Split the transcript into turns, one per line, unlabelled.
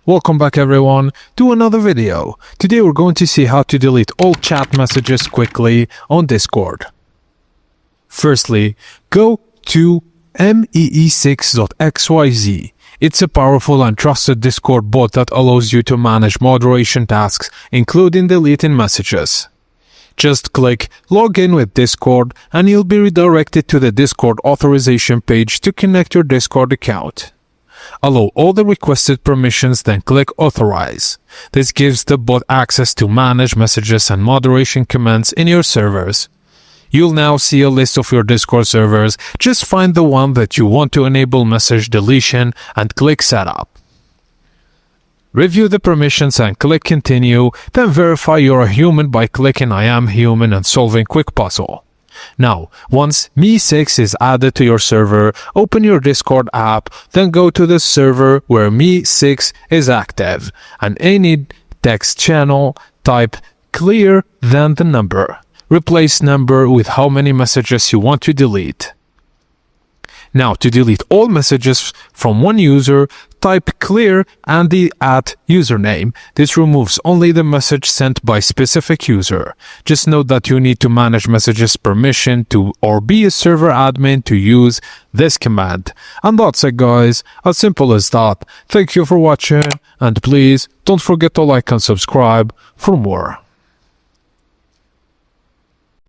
Welcome back everyone to another video. Today we're going to see how to delete all chat messages quickly on Discord. Firstly, go to mee6.xyz. It's a powerful and trusted Discord bot that allows you to manage moderation tasks, including deleting messages. Just click Login with Discord and you'll be redirected to the Discord authorization page to connect your Discord account. Allow all the requested permissions, then click Authorize. This gives the bot access to manage messages and moderation commands in your servers. You'll now see a list of your Discord servers. Just find the one that you want to enable message deletion and click Setup. Review the permissions and click Continue, then verify you're a human by clicking I am human and solving quick puzzle. Now, once Me6 is added to your server, open your Discord app, then go to the server where Me6 is active, and any text channel, type clear, then the number. Replace number with how many messages you want to delete. Now, to delete all messages from one user, type clear and the @username. This removes only the message sent by specific user. Just note that you need to manage messages permission to or be a server admin to use this command. And that's it guys, as simple as that. Thank you for watching and please don't forget to like and subscribe for more.